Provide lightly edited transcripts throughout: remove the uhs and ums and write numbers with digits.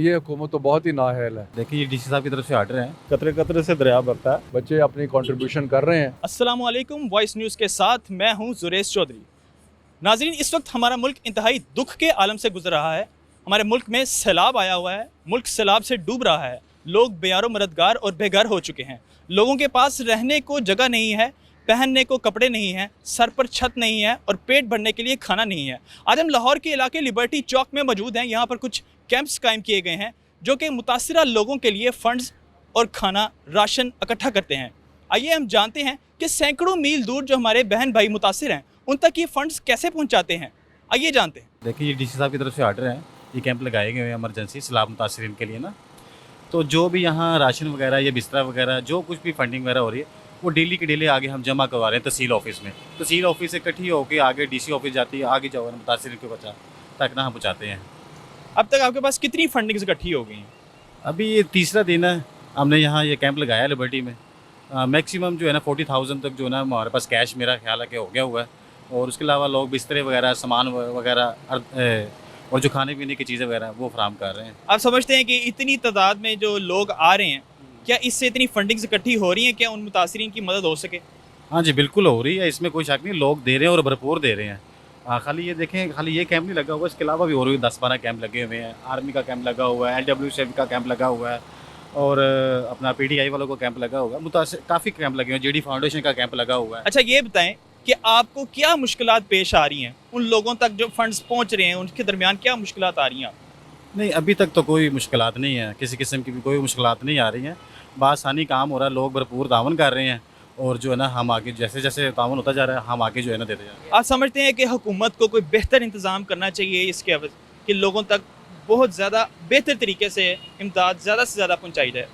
ये हुकूमत तो बहुत ही नाअहल है। देखिए ये डीसी साहब की तरफ से ऑर्डर है। कतरे कतरे से दरिया भरता है। बच्चे अपनी कंट्रीब्यूशन कर रहे हैं। अस्सलाम वालेकुम, वॉइस न्यूज़ के साथ मैं हूं जुरेश चौधरी। नाज़रीन, इस वक्त हमारा मुल्क इंतहाई दुख के आलम से गुजर रहा है। हमारे मुल्क में सैलाब आया हुआ है, मुल्क सैलाब से डूब रहा है। लोग बेयारो मददगार और बेघर हो चुके हैं। लोगों के पास रहने को जगह नहीं है, पहनने को कपड़े नहीं हैं, सर पर छत नहीं है और पेट भरने के लिए खाना नहीं है। आज हम लाहौर के इलाके लिबर्टी चौक में मौजूद हैं। यहाँ पर कुछ कैंप्स कायम किए गए हैं जो कि मुतासिरा लोगों के लिए फ़ंड्स और खाना राशन इकट्ठा करते हैं। आइए हम जानते हैं कि सैकड़ों मील दूर जो हमारे बहन भाई मुतासिर हैं उन तक ये फ़ंड्स कैसे पहुँचाते हैं। आइए जानते हैं। देखिए ये डीसी साहब की तरफ से ऑर्डर है। ये कैंप लगाए गए हैं इमरजेंसी सैलाब मुतासरीन के लिए ना। तो जो भी यहाँ राशन वगैरह या बिस्तरा वगैरह जो कुछ भी फंडिंग वगैरह हो रही है वो डेली के डेली आगे हम जमा करवा रहे हैं तहसील ऑफिस में। तहसील ऑफिस से इकट्ठी होकर आगे डीसी ऑफिस जाती है, आगे जाओ मुतासरीन के बचा तक ना हम पहुँचाते हैं। अब तक आपके पास कितनी फंडिंग्स इकट्ठी हो गई हैं? अभी ये तीसरा दिन है हमने यहाँ ये कैंप लगाया है लिबर्टी में। मैक्सिमम जो है ना 40,000 तक जो है ना हमारे पास कैश मेरा ख्याल है कि हो गया हुआ है। और उसके अलावा लोग बिस्तरे वगैरह सामान वगैरह और जो खाने पीने की चीज़ें वगैरह वो फराम कर रहे हैं। आप समझते हैं कि इतनी तादाद में जो लोग आ रहे हैं, क्या इससे इतनी फंडिंग्स इकट्ठी हो रही हैं, क्या उन मुतासरीन की मदद हो सके? हाँ जी बिल्कुल हो रही है, इसमें कोई शक नहीं। लोग दे रहे हैं और भरपूर दे रहे हैं। खाली ये देखें, खाली ये कैंप नहीं लगा हुआ, इसके अलावा भी और भी 10-12 कैंप लगे हुए हैं। आर्मी का कैंप लगा हुआ है, LWCF का कैंप लगा हुआ है और अपना PTI वालों का कैंप लगा हुआ है। काफ़ी कैंप लगे हुए हैं। JD फाउंडेशन का कैंप लगा हुआ है। अच्छा, ये बताएं कि आपको क्या मुश्किलात पेश आ रही हैं? उन लोगों तक जो फंड्स पहुंच रहे हैं उनके दरमियान क्या मुश्किलात आ रही हैं? नहीं अभी तक तो कोई मुश्किलात नहीं है, किसी किस्म की भी कोई मुश्किलात नहीं आ रही हैं। बासानी काम हो रहा है, लोग भरपूर तावन कर रहे हैं और जो है ना हम आगे जैसे जैसे तावन होता जा रहा है हम आगे जो है ना देते जा रहे हैं। आप समझते हैं कि हुकूमत को कोई बेहतर इंतज़ाम करना चाहिए इसके अवज़ कि लोगों तक बहुत ज़्यादा बेहतर तरीके से इमदाद ज़्यादा से ज़्यादा पहुँचाई जाए?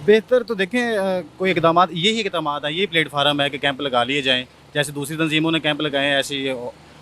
बेहतर तो देखें कोई इकदाम यही इकदाम है, यही प्लेटफार्म है कि कैंप लगा लिए जाएँ। जैसे दूसरी तंजीमों ने कैंप लगाए हैं ऐसे ये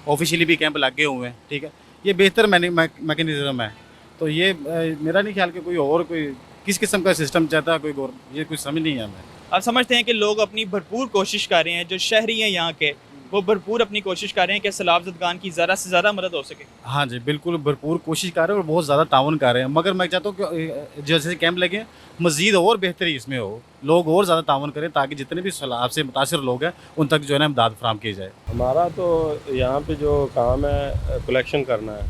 ऑफिशियली भी कैंप लगे हुए हैं। ठीक है, ये बेहतर मैकेनिज़्म है। तो ये मेरा नहीं ख्याल कि कोई और कोई किस किस्म का सिस्टम चाहता है कोई और, ये कुछ समझ नहीं है हमें। आप समझते हैं कि लोग अपनी भरपूर कोशिश कर रहे हैं, जो शहरी हैं यहाँ के वो भरपूर अपनी कोशिश कर रहे हैं कि सैलाब ज़दगान की ज़्यादा से ज़्यादा मदद हो सके? हाँ जी बिल्कुल, भरपूर कोशिश कर रहे हैं और बहुत ज़्यादा ताउन कर रहे हैं। मगर मैं चाहता हूँ कि जैसे कैंप लगे मज़ीद और बेहतरी इसमें हो, लोग और ज़्यादा ताउन करें ताकि जितने भी सैलाब से मुतासिर लोग हैं उन तक जो है ना इमदाद फराहम की जाए। हमारा तो यहाँ पे जो काम है कलेक्शन करना है।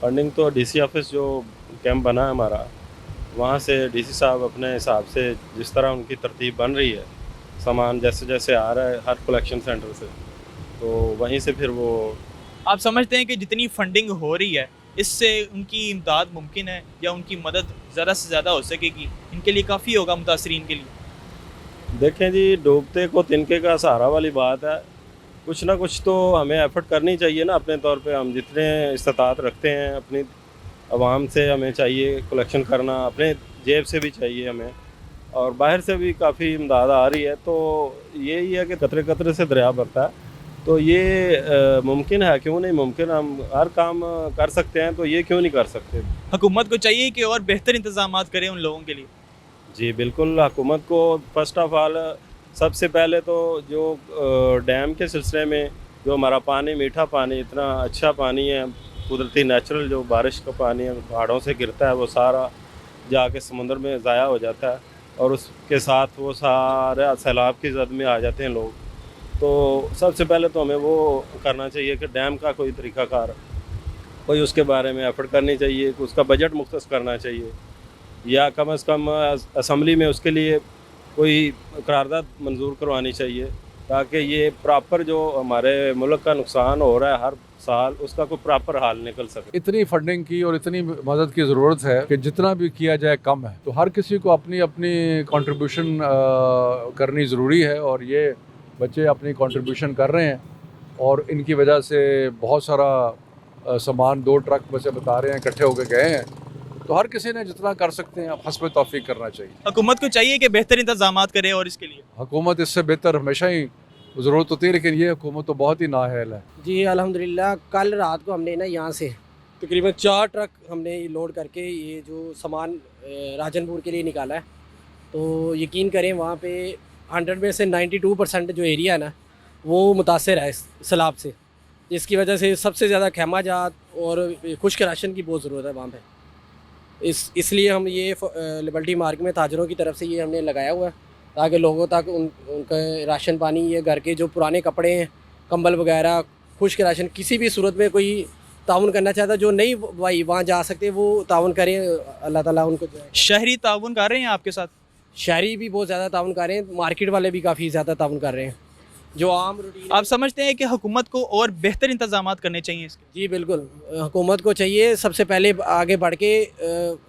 फंडिंग तो DC ऑफिस जो कैंप बना है हमारा, वहाँ से DC साहब अपने हिसाब से जिस तरह उनकी तरतीब बन रही है, सामान जैसे जैसे आ रहा है हर कलेक्शन सेंटर से, तो वहीं से फिर वो। आप समझते हैं कि जितनी फंडिंग हो रही है इससे उनकी इमदाद मुमकिन है या उनकी मदद ज़्यादा से ज़्यादा हो सकेगी? इनके लिए काफ़ी होगा मुतासरीन के लिए? देखें जी, डूबते को तिनके का सहारा वाली बात है। कुछ ना कुछ तो हमें एफर्ट करनी चाहिए ना अपने तौर पे। हम जितने इस्तात रखते हैं अपनी आवाम से हमें चाहिए कलेक्शन करना, अपने जेब से भी चाहिए हमें, और बाहर से भी काफ़ी इमदाद आ रही है। तो यही है कि कतरे कतरे से दरिया भरता है। तो ये मुमकिन है, क्यों नहीं मुमकिन। हम हर काम कर सकते हैं, तो ये क्यों नहीं कर सकते। हुकूमत को चाहिए कि और बेहतर इंतजाम करें उन लोगों के लिए। जी बिल्कुल, हुकूमत को फर्स्ट ऑफ ऑल सबसे पहले तो जो डैम के सिलसिले में जो हमारा पानी, मीठा पानी, इतना अच्छा पानी है, कुदरती नेचुरल जो बारिश का पानी है पहाड़ों से गिरता है, वो सारा जाके समुंदर में ज़ाया हो जाता है और उसके साथ वो सारा सैलाब की जद में आ जाते हैं लोग। तो सबसे पहले तो हमें वो करना चाहिए कि डैम का कोई तरीक़ाकार, कोई उसके बारे में एफर्ट करनी चाहिए, उसका बजट मुख्तस करना चाहिए, या कम से कम असम्बली में उसके लिए कोई करारदाद मंजूर करवानी चाहिए, ताकि ये प्रॉपर जो हमारे मुल्क का नुकसान हो रहा है हर साल, उसका कोई प्रॉपर हाल निकल सके। इतनी फंडिंग की और इतनी मदद की ज़रूरत है कि जितना भी किया जाए कम है। तो हर किसी को अपनी अपनी कंट्रीब्यूशन करनी ज़रूरी है और ये बच्चे अपनी कंट्रीब्यूशन कर रहे हैं और इनकी वजह से बहुत सारा सामान 2 ट्रक बसे बता रहे हैं इकट्ठे होकर गए हैं। तो हर किसी ने जितना कर सकते हैं हस्ब तौफीक करना चाहिए। हुकूमत को चाहिए कि बेहतर इंतजाम करे और इसके लिए हुकूमत इससे बेहतर हमेशा ही ज़रूरत होती है, लेकिन ये हुकूमत तो बहुत ही नाअहल है। जी अल्हम्दुलिल्लाह, कल रात को हमने ना यहाँ से तकरीबन 4 ट्रक हमने लोड करके ये जो सामान राजनपुर के लिए निकाला है। तो यकीन करें वहाँ पे 100 में से 92% जो एरिया है ना वो मुतासर है इस सैलाब से, जिसकी वजह से सबसे ज़्यादा खेमा जात और खुश्क राशन की बहुत ज़रूरत है वहाँ पे। इसलिए हम ये लिबर्टी मार्ग में ताजरों की तरफ से ये हमने लगाया हुआ है, ताकि लोगों तक उनका राशन पानी, ये घर के जो पुराने कपड़े हैं, कंबल वगैरह, खुश्क राशन, किसी भी सूरत में कोई ताउन करना चाहता, जो नहीं भाई वहाँ जा सकते, वो ताउन करें। अल्लाह ताला उनको जो है। शहरी ताउन कर रहे हैं आपके साथ? शहरी भी बहुत ज़्यादा ताउन कर रहे हैं, मार्केट वाले भी काफ़ी ज़्यादा ताउन कर रहे हैं। जो आम रूटीन आप समझते हैं कि हुकूमत को और बेहतर इंतजाम करने चाहिए इसके? जी बिल्कुल, हुकूमत को चाहिए सबसे पहले आगे बढ़ के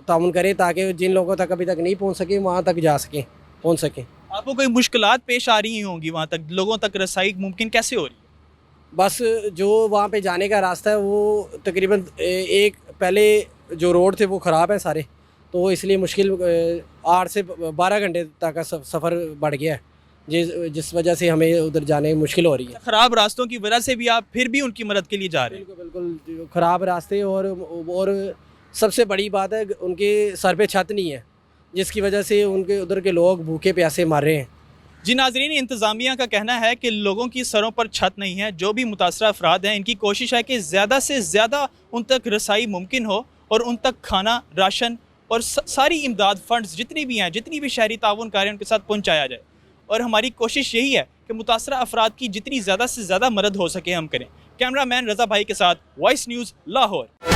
ताउन करे, ताकि जिन लोगों तक अभी तक नहीं पहुँच सके वहाँ तक जा सकें, पहुँच सकें। आपको कोई मुश्किलात पेश आ रही होंगी वहाँ तक, लोगों तक रसाई मुमकिन कैसे हो रही है? बस जो वहाँ पे जाने का रास्ता है वो तकरीबन एक पहले जो रोड थे वो ख़राब है सारे, तो इसलिए मुश्किल 8 से 12 घंटे तक का सफ़र बढ़ गया है, जिस वजह से हमें उधर जाने में मुश्किल हो रही है। खराब रास्तों की वजह से भी आप फिर भी उनकी मदद के लिए जा रहे हैं? बिल्कुल बिल्कुल, ख़राब रास्ते और सबसे बड़ी बात है उनके सर पे छत नहीं है, जिसकी वजह से उनके उधर के लोग भूखे प्यासे मर रहे हैं। जी नाजरीन, इंतज़ामिया का कहना है कि लोगों की सरों पर छत नहीं है। जो भी मुतासरा अफराद हैं, इनकी कोशिश है कि ज़्यादा से ज़्यादा उन तक रसाई मुमकिन हो और उन तक खाना, राशन और सारी इमदाद फंड्स जितनी भी हैं, जितनी भी शहरी ताउन कार्य उनके साथ पहुँचाया जाए। और हमारी कोशिश यही है कि मुतासरा अफराद की जितनी ज़्यादा से ज़्यादा मदद हो सके हम करें। कैमरा मैन रज़ा भाई के साथ वॉइस न्यूज़ लाहौर।